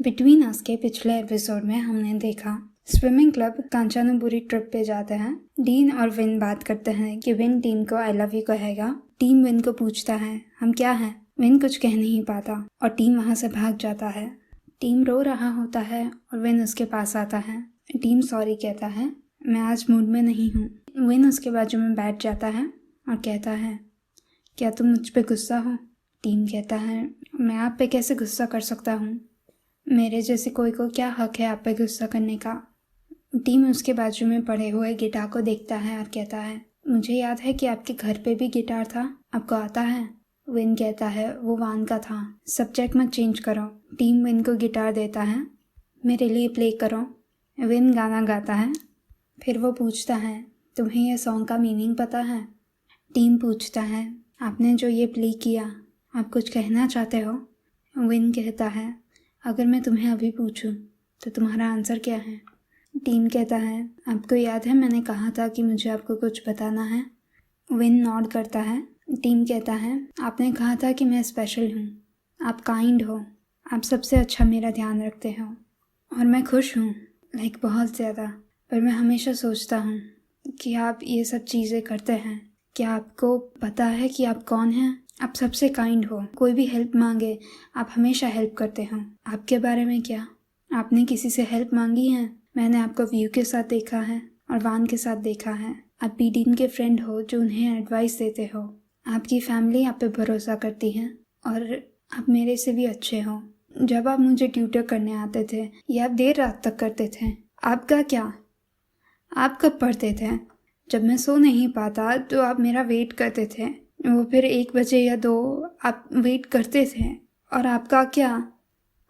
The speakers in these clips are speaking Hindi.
बिटवीन अस के पिछले एपिसोड में हमने देखा स्विमिंग क्लब कांचानुबुरी ट्रिप पे जाते हैं। डीन और विन बात करते हैं कि विन टीम को आई लव यू कहेगा। टीम विन को पूछता है हम क्या हैं। विन कुछ कह नहीं पाता और टीम वहाँ से भाग जाता है। टीम रो रहा होता है और विन उसके पास आता है। टीम सॉरी कहता है, मैं आज मूड में नहीं हूँ। विन उसके बाजू में बैठ जाता है और कहता है, क्या तुम मुझ पे गुस्सा हो? टीम कहता है, मैं आप पे कैसे गुस्सा कर सकता हूँ? मेरे जैसे कोई को क्या हक है आप पे गुस्सा करने का? टीम उसके बाजू में पड़े हुए गिटार को देखता है और कहता है, मुझे याद है कि आपके घर पे भी गिटार था, आपको आता है? विन कहता है, वो वान का था। सब्जेक्ट मत चेंज करो। टीम विन को गिटार देता है, मेरे लिए प्ले करो। विन गाना गाता है। फिर वो पूछता है, तुम्हें यह सॉन्ग का मीनिंग पता है? टीम पूछता है, आपने जो ये प्ले किया आप कुछ कहना चाहते हो? विन कहता है, अगर मैं तुम्हें अभी पूछूं तो तुम्हारा आंसर क्या है? टीम कहता है, आपको याद है मैंने कहा था कि मुझे आपको कुछ बताना है? विन नॉड करता है। टीम कहता है, आपने कहा था कि मैं स्पेशल हूँ, आप काइंड हो, आप सबसे अच्छा मेरा ध्यान रखते हो और मैं खुश हूँ, लाइक बहुत ज़्यादा। पर मैं हमेशा सोचता हूँ कि आप ये सब चीज़ें करते हैं, क्या आपको पता है कि आप कौन हैं? आप सबसे काइंड हो, कोई भी हेल्प मांगे आप हमेशा हेल्प करते हो। आपके बारे में क्या? आपने किसी से हेल्प मांगी है? मैंने आपको व्यू के साथ देखा है और वान के साथ देखा है। आप डीन के फ्रेंड हो जो उन्हें एडवाइस देते हो। आपकी फैमिली आप पे भरोसा करती है और आप मेरे से भी अच्छे हो। जब आप मुझे ट्यूटर करने आते थे या आप देर रात तक करते थे, आपका क्या? आप कब पढ़ते थे? जब मैं सो नहीं पाता तो आप मेरा वेट करते थे, वो फिर 1 बजे या 2 आप वेट करते थे। और आपका क्या?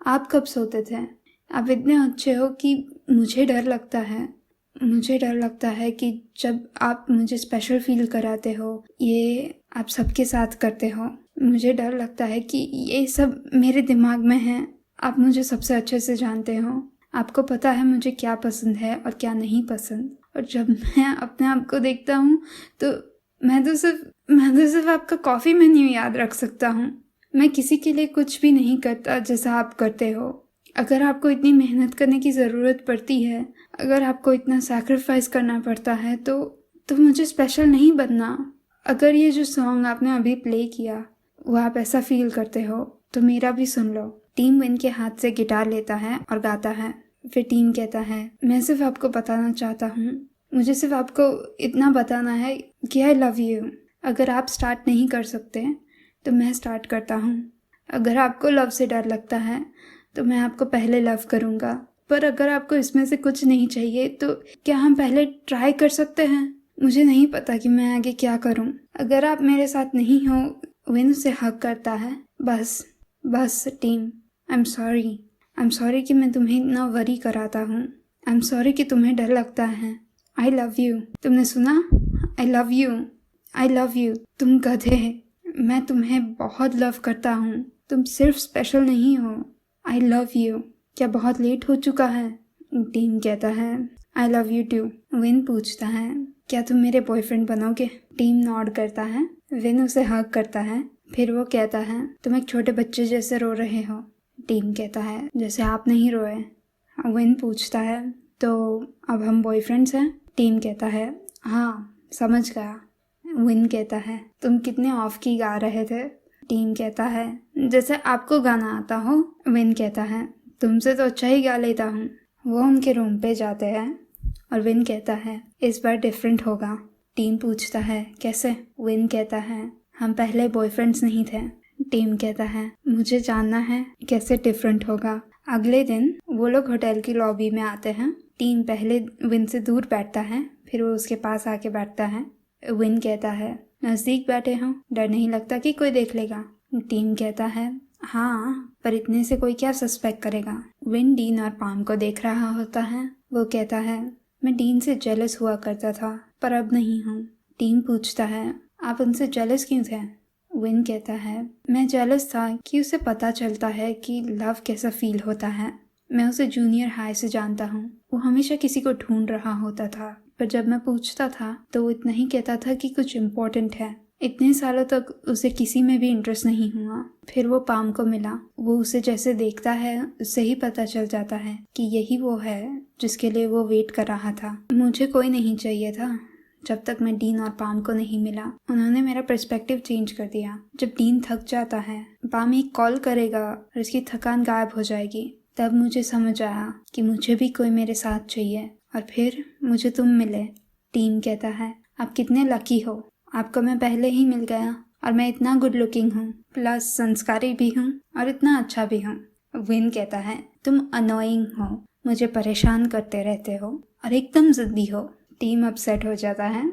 आप कब सोते थे? आप इतने अच्छे हो कि मुझे डर लगता है। मुझे डर लगता है कि जब आप मुझे स्पेशल फील कराते हो, ये आप सबके साथ करते हो, मुझे डर लगता है कि ये सब मेरे दिमाग में है। आप मुझे सबसे अच्छे से जानते हो, आपको पता है मुझे क्या पसंद है और क्या नहीं पसंद। और जब मैं अपने आप को देखता हूँ तो मैं तो सिर्फ आपका कॉफ़ी मेन्यू याद रख सकता हूँ। मैं किसी के लिए कुछ भी नहीं करता जैसा आप करते हो। अगर आपको इतनी मेहनत करने की ज़रूरत पड़ती है, अगर आपको इतना सैक्रिफाइस करना पड़ता है तो मुझे स्पेशल नहीं बनना। अगर ये जो सॉन्ग आपने अभी प्ले किया वो आप ऐसा फील करते हो तो मेरा भी सुन लो। टीम विन के हाथ से गिटार लेता है और गाता है। फिर टीम कहता है, मैं सिर्फ आपको बताना चाहता हूँ, मुझे सिर्फ आपको इतना बताना है कि आई लव यू। अगर आप स्टार्ट नहीं कर सकते तो मैं स्टार्ट करता हूँ। अगर आपको लव से डर लगता है तो मैं आपको पहले लव करूँगा। पर अगर आपको इसमें से कुछ नहीं चाहिए तो क्या हम पहले ट्राई कर सकते हैं? मुझे नहीं पता कि मैं आगे क्या करूँ। अगर आप मेरे साथ नहीं हो। विन उसे हक करता है। बस टीम, आई एम सॉरी कि मैं तुम्हें इतना वरी कराता हूँ। आई एम सॉरी कि तुम्हें डर लगता है। I love you. तुमने सुना? आई लव यू। तुम गधे। मैं तुम्हें बहुत लव करता हूँ। तुम सिर्फ स्पेशल नहीं हो। I love you. क्या बहुत लेट हो चुका है? टीम कहता है, I love you too. Win पूछता है, क्या तुम मेरे बॉयफ्रेंड बनोगे? टीम नॉड करता है। विन उसे हग करता है। फिर वो कहता है, तुम एक छोटे बच्चे जैसे रो रहे हो। टीम कहता है, जैसे आप नहीं रोए। विन पूछता है, तो अब हम बॉयफ्रेंड्स हैं? टीम कहता है, हाँ समझ गया। विन कहता है, तुम कितने ऑफ की गा रहे थे? टीम कहता है, जैसे आपको गाना आता हो। विन कहता है, तुमसे तो अच्छा ही गा लेता हूँ। वो उनके रूम पे जाते हैं और विन कहता है, इस बार डिफरेंट होगा। टीम पूछता है, कैसे? विन कहता है, हम पहले बॉयफ्रेंड्स नहीं थे। टीम कहता है, मुझे जानना है कैसे डिफरेंट होगा। अगले दिन वो लोग होटल की लॉबी में आते हैं। टीम पहले विन से दूर बैठता है, फिर वो उसके पास आके बैठता है। विन कहता है, नज़दीक बैठे हो, डर नहीं लगता कि कोई देख लेगा? टीम कहता है, हाँ पर इतने से कोई क्या सस्पेक्ट करेगा। विन डीन और पाम को देख रहा होता है। वो कहता है, मैं डीन से जेलस हुआ करता था पर अब नहीं हूँ। टीम पूछता है, आप उनसे जेलस क्यों थे? विन कहता है, मैं जेलस था कि उसे पता चलता है कि लव कैसा फील होता है। मैं उसे जूनियर हाई से जानता हूँ। वो हमेशा किसी को ढूंढ रहा होता था, पर जब मैं पूछता था तो वो इतना ही कहता था कि कुछ इम्पोर्टेंट है। इतने सालों तक उसे किसी में भी इंटरेस्ट नहीं हुआ। फिर वो पाम को मिला। वो उसे जैसे देखता है उससे ही पता चल जाता है कि यही वो है जिसके लिए वो वेट कर रहा था। मुझे कोई नहीं चाहिए था जब तक मैं डीन और पाम को नहीं मिला। उन्होंने मेरा पर्सपेक्टिव चेंज कर दिया। जब डीन थक जाता है, पाम एक कॉल करेगा और उसकी थकान गायब हो जाएगी। तब मुझे समझ आया कि मुझे भी कोई मेरे साथ चाहिए, और फिर मुझे तुम मिले। टीम कहता है, आप कितने लकी हो, आपको मैं पहले ही मिल गया, और मैं इतना गुड लुकिंग हूँ, प्लस संस्कारी भी हूँ और इतना अच्छा भी हूँ। विन कहता है, तुम अनोइंग हो, मुझे परेशान करते रहते हो और एकदम जिद्दी हो। टीम अपसेट हो जाता है।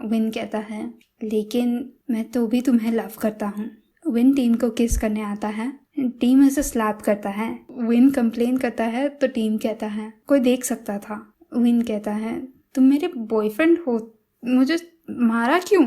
विन कहता है, लेकिन मैं तो भी तुम्हें लव करता हूँ। विन टीम को किस करने आता है। टीम उसे स्लैप करता है। विन कंप्लेन करता है तो टीम कहता है, कोई देख सकता था। विन कहता है, तुम मेरे बॉयफ्रेंड हो, मुझे मारा क्यों।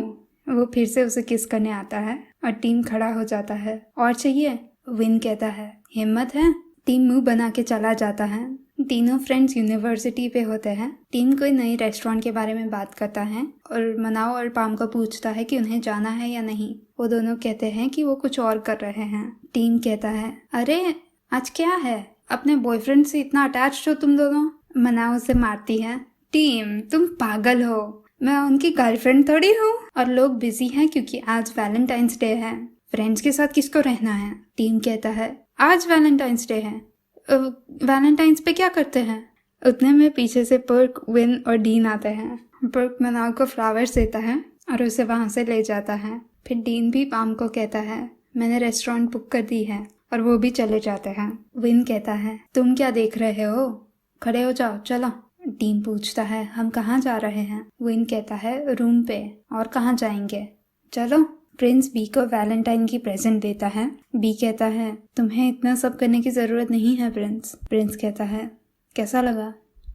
वो फिर से उसे किस करने आता है और टीम खड़ा हो जाता है। और चाहिए। विन कहता है, हिम्मत है। टीम मुंह बना के चला जाता है। तीनों फ्रेंड्स यूनिवर्सिटी पे होते हैं। टीम कोई नई रेस्टोरेंट के बारे में बात करता है और मनाओ और पाम को पूछता है कि उन्हें जाना है या नहीं। वो दोनों कहते हैं कि वो कुछ और कर रहे हैं। टीम कहता है, अरे आज क्या है, अपने बॉयफ्रेंड से इतना अटैच्ड हो तुम दोनों। मनाओ उसे मारती है। टीम, तुम पागल हो, मैं उनकी गर्लफ्रेंड थोड़ी हूँ, और लोग बिजी हैं क्योंकि आज वैलेंटाइंस डे है। फ्रेंड्स के साथ किसको रहना है। टीम कहता है, आज वैलेंटाइंस डे है, वैलेंटाइंस पे क्या करते हैं। उतने में पीछे से पर्क, विन और डीन आते हैं। पर्क मनाव को फ्लावर्स देता है और उसे वहां से ले जाता है। फिर डीन भी पाम को कहता है, मैंने रेस्टोरेंट बुक कर दी है, और वो भी चले जाते हैं। विन कहता है, तुम क्या देख रहे हो, खड़े हो जाओ, चलो। डीन पूछता है, हम कहाँ जा रहे हैं। विन कहता है, रूम पे, और कहाँ जाएंगे, चलो। प्रिंस बी को वैलेंटाइन की प्रेजेंट देता है। बी कहता है, तुम्हें इतना सब करने की जरूरत नहीं है प्रिंस। प्रिंस कहता है, कैसा लगा,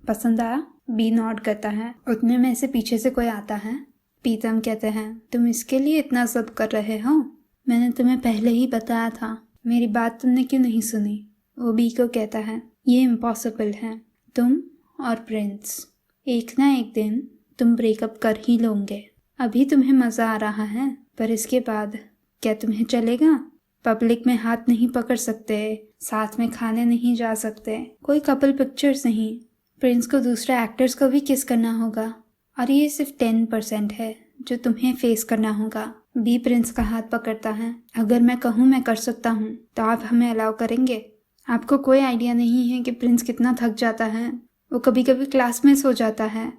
पसंद आया। बी नॉड करता है। उतने में से पीछे से कोई आता है। पीतम कहते हैं, तुम इसके लिए इतना सब कर रहे हो, मैंने तुम्हें पहले ही बताया था, मेरी बात तुमने क्यों नहीं सुनी। वो बी को कहता है, ये इम्पॉसिबल है, तुम और प्रिंस एक ना एक दिन तुम ब्रेकअप कर ही लोगे। अभी तुम्हें मजा आ रहा है, पर इसके बाद क्या तुम्हें चलेगा। पब्लिक में हाथ नहीं पकड़ सकते, साथ में खाने नहीं जा सकते, कोई कपल पिक्चर्स नहीं। प्रिंस को दूसरे एक्टर्स को भी किस करना होगा, और ये सिर्फ 10% है जो तुम्हें फेस करना होगा। बी प्रिंस का हाथ पकड़ता है। अगर मैं कहूँ मैं कर सकता हूँ तो आप हमें अलाउ करेंगे। आपको कोई आइडिया नहीं है कि प्रिंस कितना थक जाता है। वो कभी कभी क्लास में सो जाता है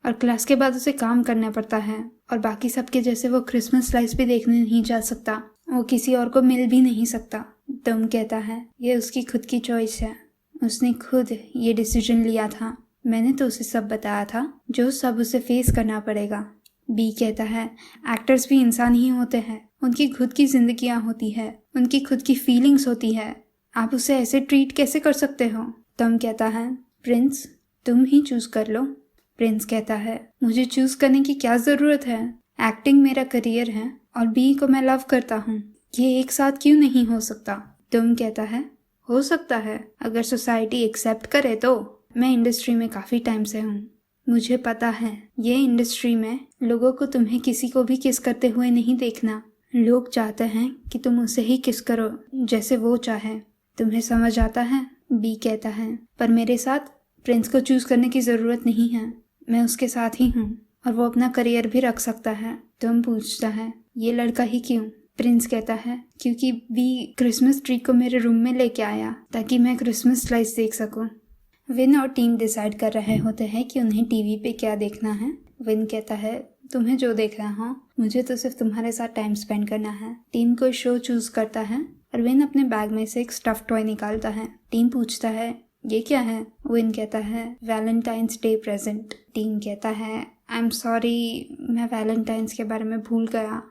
और क्लास के बाद उसे काम करना पड़ता है, और बाकी सबके जैसे वो क्रिसमस लाइट्स भी देखने नहीं जा सकता, वो किसी और को मिल भी नहीं सकता। तुम कहता है, ये उसकी खुद की चॉइस है, उसने खुद ये डिसीजन लिया था, मैंने तो उसे सब बताया था, जो सब उसे फेस करना पड़ेगा। बी कहता है, एक्टर्स भी इंसान ही होते हैं, उनकी खुद की जिंदगियां होती है, उनकी खुद की फीलिंग्स होती है, आप उसे ऐसे ट्रीट कैसे कर सकते हो। तुम कहता है, प्रिंस तुम ही चूज कर लो। प्रिंस कहता है, मुझे चूज करने की क्या जरूरत है, एक्टिंग मेरा करियर है और बी को मैं लव करता हूँ, ये एक साथ क्यों नहीं हो सकता। तुम कहता है, हो सकता है अगर सोसाइटी एक्सेप्ट करे तो। मैं इंडस्ट्री में काफी टाइम से हूँ, मुझे पता है ये इंडस्ट्री में लोगों को तुम्हें किसी को भी किस करते हुए नहीं देखना। लोग चाहते हैं कि तुम उसे ही किस करो जैसे वो चाहे। तुम्हें समझ आता है। बी कहता है, पर मेरे साथ प्रिंस को चूज करने की जरूरत नहीं है, मैं उसके साथ ही हूँ और वो अपना करियर भी रख सकता है। तुम पूछता है, ये लड़का ही क्यों। प्रिंस कहता है, क्योंकि बी क्रिसमस ट्री को मेरे रूम में लेके आया ताकि मैं क्रिसमस लाइट्स देख सकूं। विन और टीम डिसाइड कर रहे होते हैं कि उन्हें टीवी पे क्या देखना है। विन कहता है, तुम्हें जो देखना हो, मुझे तो सिर्फ तुम्हारे साथ टाइम स्पेंड करना है। टीम कोई शो चूज करता है और विन अपने बैग में से एक स्टफ टॉय निकालता है। टीम पूछता है, ये क्या है। विन कहता है, वैलेंटाइंस डे प्रेजेंट। टीम कहता है, आई एम सॉरी, मैं वैलेंटाइंस के बारे में भूल गया।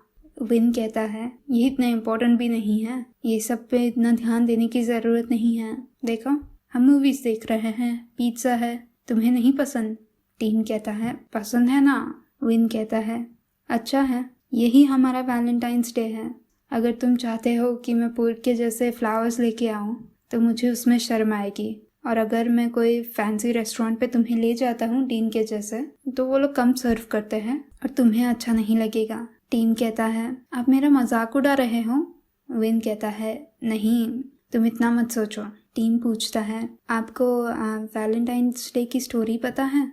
विन कहता है, ये इतना इम्पोर्टेंट भी नहीं है, ये सब पे इतना ध्यान देने की ज़रूरत नहीं है, देखो हम मूवीज देख रहे हैं, पिज्ज़ा है, तुम्हें नहीं पसंद। टीम कहता है, पसंद है ना। विन कहता है, अच्छा है, यही हमारा वैलेंटाइंस डे है। अगर तुम चाहते हो कि मैं पूर्व के जैसे फ्लावर्स लेके आऊँ तो मुझे उसमें शर्म आएगी, और अगर मैं कोई फैंसी रेस्टोरेंट पे तुम्हें ले जाता हूँ डीन के जैसे, तो वो लोग कम सर्व करते हैं और तुम्हें अच्छा नहीं लगेगा। टीम कहता है, आप मेरा मजाक उड़ा रहे हो? विन कहता है, नहीं, तुम इतना मत सोचो। टीम पूछता है, आपको वैलेंटाइंस डे की स्टोरी पता है?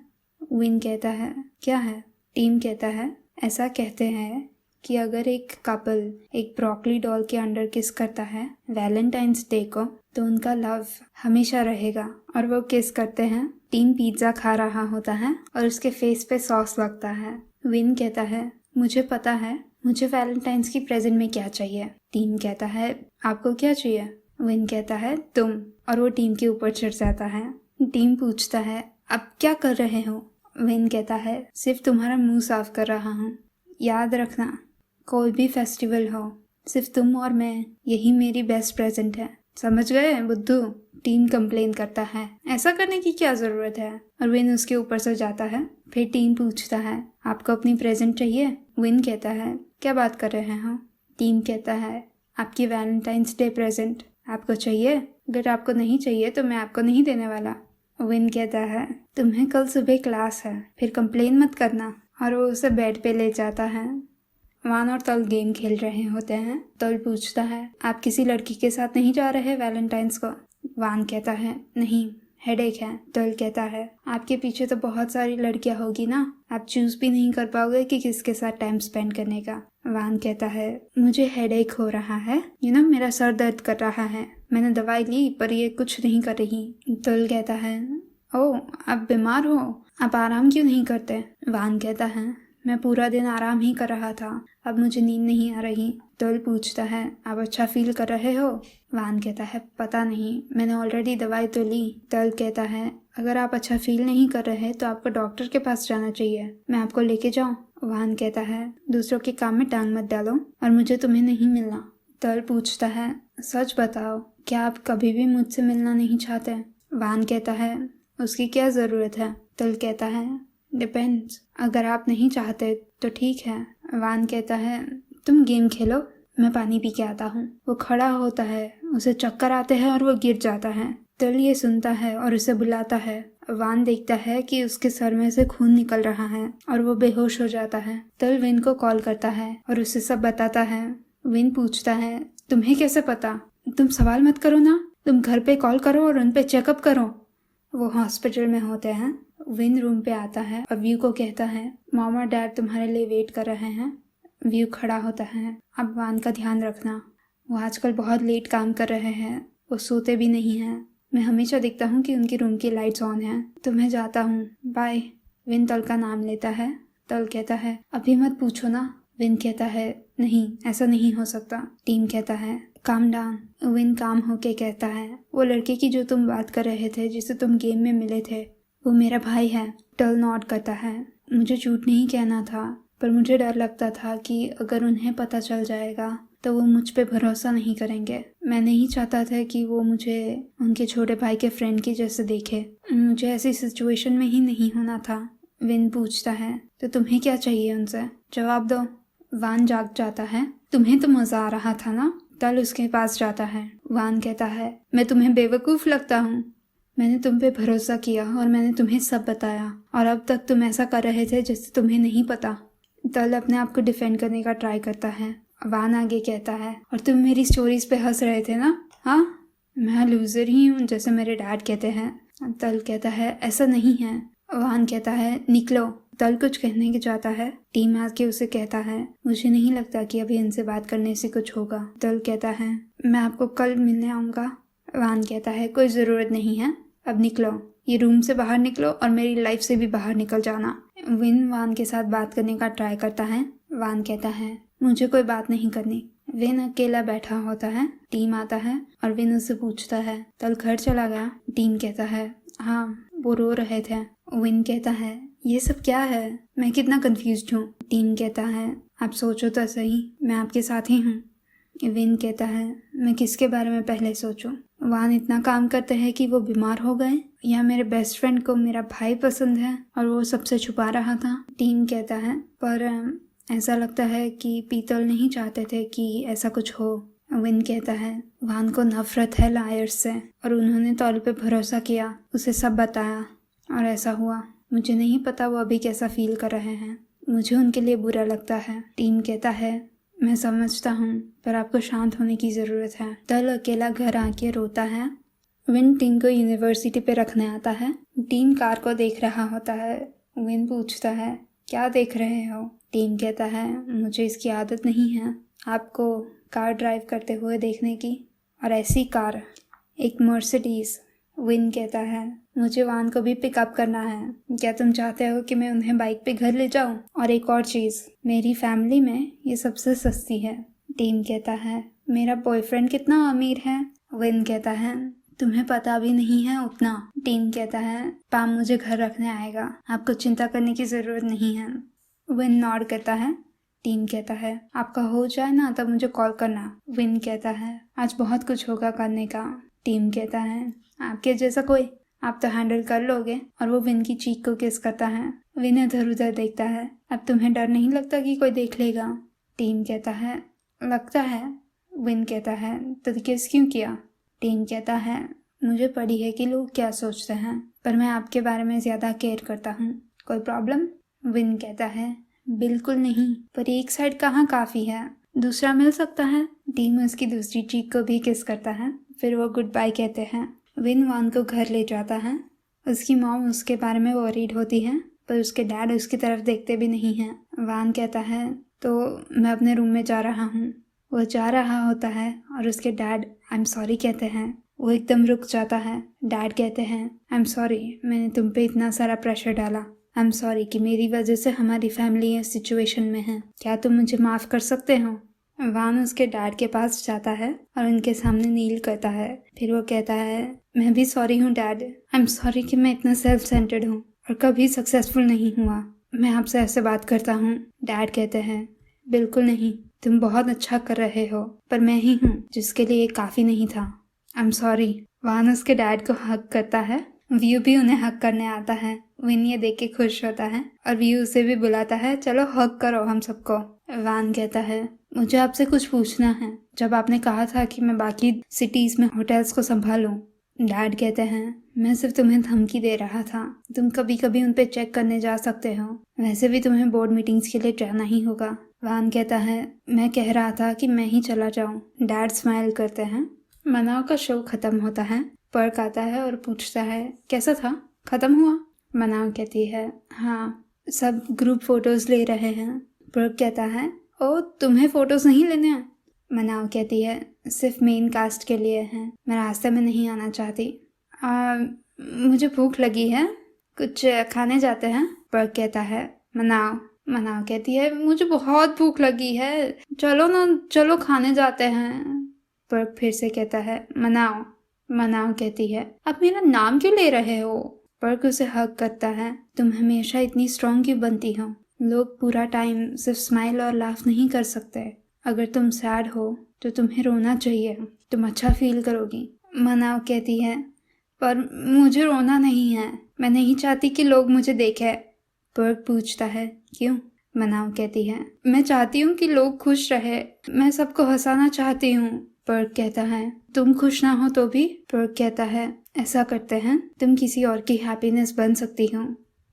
विन कहता है, क्या है? टीम कहता है, ऐसा कहते हैं कि अगर एक कपल एक ब्रोकली डॉल के अंडर किस करता है वैलेंटाइंस डे को, तो उनका लव हमेशा रहेगा। और वो किस करते हैं। टीम पिज्ज़ा खा रहा होता है और उसके फेस पे सॉस लगता है। विन कहता है, मुझे पता है, मुझे वैलेंटाइंस की प्रेजेंट में क्या चाहिए। टीम कहता है, आपको क्या चाहिए? विन कहता है, तुम। और वो टीम के ऊपर चढ़ जाता है। टीम पूछता है, अब क्या कर रहे हो? विन कहता है, सिर्फ तुम्हारा मुंह साफ कर रहा हूँ। याद रखना, कोई भी फेस्टिवल हो, सिर्फ तुम और मैं, यही मेरी बेस्ट प्रेजेंट है। समझ गए बुद्धू? टीम कंप्लेन करता है, ऐसा करने की क्या ज़रूरत है? और विन उसके ऊपर से जाता है। फिर टीम पूछता है, आपको अपनी प्रेजेंट चाहिए? विन कहता है, क्या बात कर रहे हो? टीम कहता है, आपकी वैलेंटाइंस डे प्रेजेंट आपको चाहिए? अगर आपको नहीं चाहिए तो मैं आपको नहीं देने वाला। विन कहता है, तुम्हें कल सुबह क्लास है, फिर कंप्लेन मत करना। और वो उसे बेड पे ले जाता है। वान और तल गेम खेल रहे होते हैं। तल पूछता है, आप किसी लड़की के साथ नहीं जा रहे वैलेंटाइंस को? वान कहता है, नहीं, हेडेक है। तल कहता है, आपके पीछे तो बहुत सारी लड़कियां होगी ना, आप चूज भी नहीं कर पाओगे कि किसके साथ टाइम स्पेंड करने का। वान कहता है, मुझे हेडेक हो रहा है, मेरा सर दर्द कर रहा है, मैंने दवाई ली पर ये कुछ नहीं कर रही। तल कहता है, ओह, आप बीमार हो, आप आराम क्यों नहीं करते? वान कहता है, मैं पूरा दिन आराम ही कर रहा था, अब मुझे नींद नहीं आ रही। तल पूछता है, आप अच्छा फील कर रहे हो? वान कहता है, पता नहीं, मैंने ऑलरेडी दवाई तो ली। तल कहता है, अगर आप अच्छा फील नहीं कर रहे तो आपको डॉक्टर के पास जाना चाहिए, मैं आपको लेके जाऊं? वान कहता है, दूसरों के काम में टांग मत डालो और मुझे तुम्हें नहीं मिलना। तल पूछता है, सच बताओ, क्या आप कभी भी मुझसे मिलना नहीं चाहते? वान कहता है, उसकी क्या ज़रूरत है? तल कहता है, डिपेंड्स, अगर आप नहीं चाहते तो ठीक है। वान कहता है, तुम गेम खेलो, मैं पानी पी के आता हूँ। वो खड़ा होता है, उसे चक्कर आते हैं और वो गिर जाता है। तल ये सुनता है और उसे बुलाता है। वान देखता है कि उसके सर में से खून निकल रहा है और वो बेहोश हो जाता है। तल विन को कॉल करता है और उसे सब बताता है। विन पूछता है, तुम्हें कैसे पता? तुम सवाल मत करो ना, तुम घर पे कॉल करो और उन पे चेकअप करो। वो हॉस्पिटल में होते हैं। विन रूम पे आता है और व्यू को कहता है, मॉम और डैड तुम्हारे लिए वेट कर रहे हैं। व्यू खड़ा होता है, अब वान का ध्यान रखना, वो आजकल बहुत लेट काम कर रहे हैं, वो सोते भी नहीं हैं। मैं हमेशा देखता हूँ कि उनकी रूम की लाइट्स ऑन हैं। तो मैं जाता हूँ, बाय। विन तल का नाम लेता है। तल कहता है, अभी मत पूछो ना। विन कहता है, नहीं, ऐसा नहीं हो सकता। टीम कहता है, काम डाउन। विन काम होके कहता है, वो लड़के की जो तुम बात कर रहे थे, जिसे तुम गेम में मिले थे, वो मेरा भाई है। टल नॉड करता है, मुझे झूठ नहीं कहना था, पर मुझे डर लगता था कि अगर उन्हें पता चल जाएगा तो वो मुझ पे भरोसा नहीं करेंगे। मैं नहीं चाहता था कि वो मुझे उनके छोटे भाई के फ्रेंड की जैसे देखे। मुझे ऐसी सिचुएशन में ही नहीं होना था। विन पूछता है, तो तुम्हें क्या चाहिए उनसे? जवाब दो। वान जाग जाता है, तुम्हें तो मज़ा आ रहा था ना? तल उसके पास जाता है। वान कहता है, मैं तुम्हें बेवकूफ़ लगता हूँ? मैंने तुम पे भरोसा किया और मैंने तुम्हें सब बताया, और अब तक तुम ऐसा कर रहे थे जैसे तुम्हें नहीं पता। तल अपने आप को डिफेंड करने का ट्राई करता है। वान आगे कहता है, और तुम मेरी स्टोरीज पे हंस रहे थे ना? हाँ, मैं लूजर ही हूँ जैसे मेरे डैड कहते हैं। तल कहता है, ऐसा नहीं है। वान कहता है, निकलो। तल कुछ कहने के जाता है। टीम आके उसे कहता है, मुझे नहीं लगता कि अभी इनसे बात करने से कुछ होगा। तल कहता है, मैं आपको कल मिलने आऊँगा। वान कहता है, कोई ज़रूरत नहीं है, अब निकलो, ये रूम से बाहर निकलो और मेरी लाइफ से भी बाहर निकल जाना। विन वान के साथ बात करने का ट्राई करता है। वान कहता है, मुझे कोई बात नहीं करनी। विन अकेला बैठा होता है। टीम आता है और विन उससे पूछता है, तल घर चला गया? टीम कहता है, हाँ, वो रो रहे थे। विन कहता है, ये सब क्या है? मैं कितना कंफ्यूज्ड हूँ। टीम कहता है, आप सोचो तो सही, मैं आपके साथ ही हूँ। विन कहता है, मैं किसके बारे में पहले सोचूं? वान इतना काम करते हैं कि वो बीमार हो गए, या मेरे बेस्ट फ्रेंड को मेरा भाई पसंद है और वो सबसे छुपा रहा था? टीम कहता है, पर ऐसा लगता है कि पीतल नहीं चाहते थे कि ऐसा कुछ हो। विन कहता है, वान को नफरत है लायर्स से, और उन्होंने तौल पे भरोसा किया, उसे सब बताया और ऐसा हुआ। मुझे नहीं पता वो अभी कैसा फील कर रहे हैं। मुझे उनके लिए बुरा लगता है। टीम कहता है, मैं समझता हूँ, पर आपको शांत होने की ज़रूरत है। तल अकेला घर आके रोता है। विन टीम को यूनिवर्सिटी पे रखने आता है। टीम कार को देख रहा होता है। विन पूछता है, क्या देख रहे हो? टीम कहता है, मुझे इसकी आदत नहीं है आपको कार ड्राइव करते हुए देखने की, और ऐसी कार, एक मर्सिडीज़। विन कहता है, मुझे वान को भी पिकअप करना है। क्या तुम चाहते हो कि मैं उन्हें बाइक पे घर ले जाऊं? और एक और चीज़, मेरी फैमिली में ये सबसे सस्ती है। टीम कहता है, मेरा बॉयफ्रेंड कितना अमीर है? विन कहता है, तुम्हें पता भी नहीं है उतना। टीम कहता है, पाम मुझे घर रखने आएगा, आपको चिंता करने की ज़रूरत नहीं है। विन नॉड करता है। टीम कहता है, आपका हो जाए ना तब मुझे कॉल करना। विन कहता है, आज बहुत कुछ होगा करने का। टीम कहता है, आपके जैसा कोई, आप तो हैंडल कर लोगे। और वो विन की चीख को किस करता है। विन इधर उधर देखता है। अब तुम्हें डर नहीं लगता कि कोई देख लेगा? टीम कहता है, लगता है। विन कहता है, तो किस क्यों किया? टीम कहता है, मुझे पड़ी है कि लोग क्या सोचते हैं, पर मैं आपके बारे में ज़्यादा केयर करता हूँ। कोई प्रॉब्लम? विन कहता है, बिल्कुल नहीं, पर एक साइड कहाँ काफ़ी है, दूसरा मिल सकता है। टीम उसकी दूसरी चीख को भी किस करता है। फिर वो गुड बाय कहते हैं। विन वान को घर ले जाता है। उसकी मॉम उसके बारे में वरीड होती है, पर उसके डैड उसकी तरफ देखते भी नहीं हैं। वान कहता है, तो मैं अपने रूम में जा रहा हूँ। वो जा रहा होता है और उसके डैड आई एम सॉरी कहते हैं। वो एकदम रुक जाता है। डैड कहते हैं, आई एम सॉरी, मैंने तुम पे इतना सारा प्रेशर डाला। आई एम सॉरी कि मेरी वजह से हमारी फैमिली इस सिचुएशन में है। क्या तुम मुझे माफ़ कर सकते हो? वान उसके डैड के पास जाता है और उनके सामने नील करता है। फिर वो कहता है, मैं भी सॉरी हूँ डैड। आई एम सॉरी कि मैं इतना सेल्फ सेंटर्ड हूँ और कभी सक्सेसफुल नहीं हुआ। मैं आपसे ऐसे बात करता हूँ। डैड कहते हैं, बिल्कुल नहीं, तुम बहुत अच्छा कर रहे हो, पर मैं ही हूँ जिसके लिए काफ़ी नहीं था। I am sorry. वान उसके डैड को हक करता है। व्यू भी उन्हें हक करने आता है। विन ये देख के खुश होता है और व्यू उसे भी बुलाता है, चलो हक करो हम सबको। वान कहता है, मुझे आपसे कुछ पूछना है। जब आपने कहा था कि मैं बाकी सिटीज़ में होटल्स को संभालूं। डैड कहते हैं, मैं सिर्फ तुम्हें धमकी दे रहा था, तुम कभी कभी उन पे चेक करने जा सकते हो, वैसे भी तुम्हें बोर्ड मीटिंग्स के लिए जाना ही होगा। वान कहता है, मैं कह रहा था कि मैं ही चला जाऊं। डैड स्माइल करते हैं। मनाव का शो खत्म होता है। पर्क आता है और पूछता है, कैसा था? खत्म हुआ? मनाव कहती है, हाँ, सब ग्रुप फोटोज ले रहे हैं। पर्क कहता है, ओ तुम्हें फोटोज नहीं लेने हैं? मनाव कहती है, सिर्फ मेन कास्ट के लिए हैं, मैं रास्ते में नहीं आना चाहती। मुझे भूख लगी है, कुछ खाने जाते हैं? पर्क कहता है, मनाव कहती है, मुझे बहुत भूख लगी है, चलो ना, चलो खाने जाते हैं। पर्क फिर से कहता है, मनाव कहती है, आप मेरा नाम क्यों ले रहे हो? पर्क उसे हग करता है, तुम हमेशा इतनी स्ट्रॉन्ग क्यों बनती हो? लोग पूरा टाइम सिर्फ स्माइल और लाफ नहीं कर सकते। अगर तुम सैड हो तो तुम्हें रोना चाहिए, तुम अच्छा फील करोगी। मनाव कहती है, पर मुझे रोना नहीं है, मैं नहीं चाहती कि लोग मुझे देखें। पर्क पूछता है, क्यों? मनाव कहती है, मैं चाहती हूँ कि लोग खुश रहे, मैं सबको हंसाना चाहती हूँ। पर्क कहता है, तुम खुश ना हो तो भी? पर्क कहता है, ऐसा करते हैं, तुम किसी और की हैप्पीनेस बन सकती हो,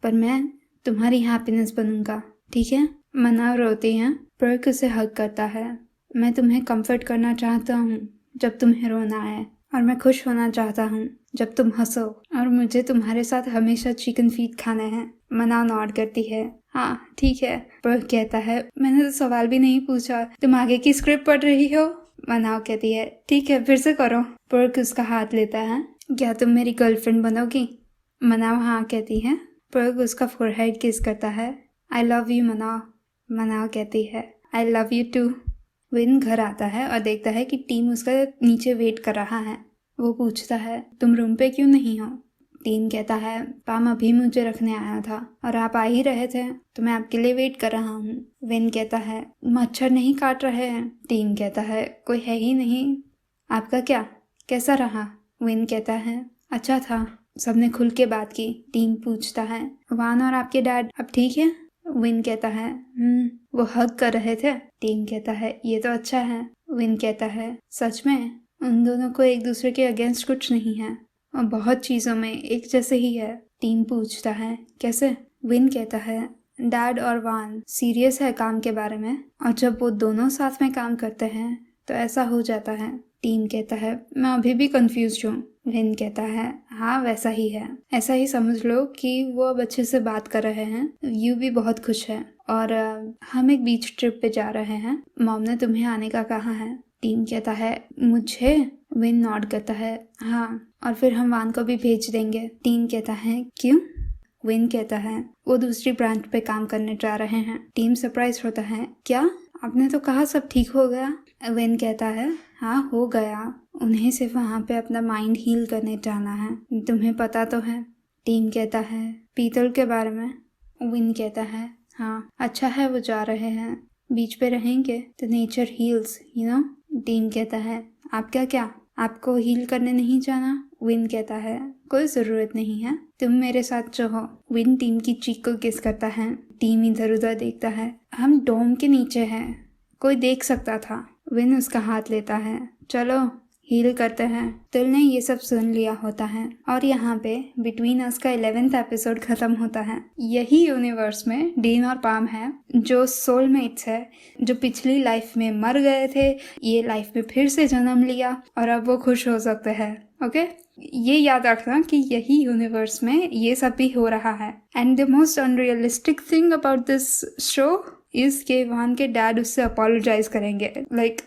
पर मैं तुम्हारी हैप्पीनेस बनूंगा, ठीक है? मनाव रोती है। पर्क उसे हग करता है। मैं तुम्हें कंफर्ट करना चाहता हूँ जब तुम्हें रोना आए, और मैं खुश होना चाहता हूँ जब तुम हंसो, और मुझे तुम्हारे साथ हमेशा चिकन फीट खाने हैं। मनाव नॉड करती है, हाँ ठीक है। पर्क कहता है, मैंने तो सवाल भी नहीं पूछा, तुम आगे की स्क्रिप्ट पढ़ रही हो? मनाव कहती है, ठीक है, फिर से करो। पर्क उसका हाथ लेता है, क्या तुम मेरी गर्लफ्रेंड बनोगी? मनाव हाँ कहती है। पर्क उसका फोरहेड किस करता है। आई लव यू मनाव। मनाव कहती है, I love you too. Win घर आता है और देखता है कि टीम उसका नीचे वेट कर रहा है। वो पूछता है, तुम रूम पे क्यों नहीं हो? टीम कहता है, पाम अभी मुझे रखने आया था और आप आ ही रहे थे, तो मैं आपके लिए वेट कर रहा हूँ। विन कहता है, मच्छर नहीं काट रहे हैं? टीम कहता है, कोई है ही नहीं। आपका क्या, कैसा रहा? विन कहता है, अच्छा था, सबने खुल के बात की। टीम पूछता है, वान और आपके डैड अब ठीक है? विन कहता है, वो हग कर रहे थे। टीम कहता है, ये तो अच्छा है। विन कहता है, सच में? उन दोनों को एक दूसरे के अगेंस्ट कुछ नहीं है और बहुत चीज़ों में एक जैसे ही है। टीम पूछता है, कैसे? विन कहता है, डैड और वान सीरियस है काम के बारे में, और जब वो दोनों साथ में काम करते हैं तो ऐसा हो जाता है। टीम कहता है मैं अभी भी कंफ्यूज हूँ। विन कहता है हाँ वैसा ही है, ऐसा ही समझ लो कि वो अब अच्छे से बात कर रहे हैं, यू भी बहुत खुश है, और हम एक बीच ट्रिप पे जा रहे हैं। मॉम ने तुम्हें आने का कहा है। टीम कहता है मुझे? विन नॉड करता है हाँ, और फिर हम वान को भी भेज देंगे। टीम कहता है क्यों? विन कहता है वो दूसरी ब्रांच पे काम करने जा रहे हैं। टीम सरप्राइज होता है क्या? आपने तो कहा सब ठीक हो गया। विन कहता है हाँ हो गया, उन्हें सिर्फ वहाँ पे अपना माइंड हील करने जाना है, तुम्हें पता तो है। टीम कहता है पीतल के बारे में। विन कहता है हाँ अच्छा है वो जा रहे हैं, बीच पे रहेंगे तो nature heels you know. Team कहता है आपका क्या, आपको हील करने नहीं जाना? विन कहता है कोई ज़रूरत नहीं है, तुम मेरे साथ रहो। विन टीम की चीख को किस करता है। टीम इधर उधर देखता है, हम डोम के नीचे हैं, कोई देख सकता था। विन उसका हाथ लेता है, चलो हील करते हैं। तिल ने ये सब सुन लिया होता है और यहाँ पे बिटवीन अस का 11th एपिसोड खत्म होता है। यही यूनिवर्स में डीन और पाम है जो सोलमेट्स है, जो पिछली लाइफ में मर गए थे, ये लाइफ में फिर से जन्म लिया और अब वो खुश हो सकते हैं। ओके, ये याद रखना कि यही यूनिवर्स में ये सब भी हो रहा है। And the most unrealistic thing about this show is के वान के डैड उससे अपोलोजाइज करेंगे। Like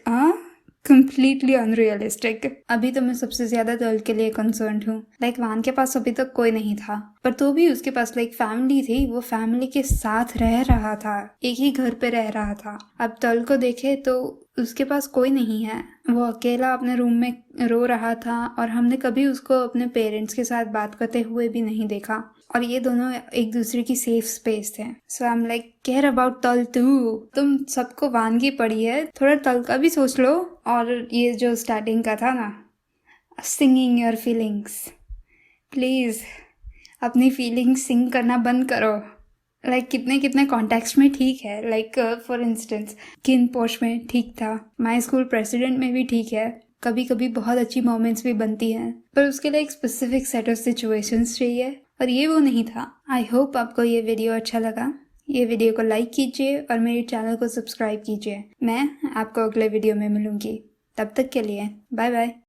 completely unrealistic. अभी तो मैं सबसे ज्यादा गर्ल के लिए कंसर्न हूँ। लाइक वान के पास अभी तक कोई नहीं था, पर तो भी उसके पास लाइक फैमिली थी, वो फैमिली के साथ रह रहा था, एक ही घर पे रह रहा था। अब तल को देखे तो उसके पास कोई नहीं है, वो अकेला अपने रूम में रो रहा था और हमने कभी उसको अपने पेरेंट्स के साथ बात करते हुए भी नहीं देखा, और ये दोनों एक दूसरे की सेफ स्पेस थे। So I am like care about तल टू। तुम सबको वानगी पड़ी है, थोड़ा तल का भी सोच लो। और ये जो स्टार्टिंग का था ना, सिंगिंग योर फीलिंग्स, प्लीज अपनी फीलिंग्स सिंग करना बंद करो। लाइक कितने कितने कॉन्टेक्स्ट में ठीक है, लाइक फॉर इंस्टेंस किन पोश में ठीक था, माई स्कूल प्रेसिडेंट में भी ठीक है, कभी कभी बहुत अच्छी मोमेंट्स भी बनती हैं, पर उसके लिए एक स्पेसिफिक सेट ऑफ सिचुएशंस चाहिए, और ये वो नहीं था। आई होप आपको ये वीडियो अच्छा लगा। ये वीडियो को लाइक कीजिए और मेरे चैनल को सब्सक्राइब कीजिए। मैं आपको अगले वीडियो में मिलूंगी, तब तक के लिए बाय बाय।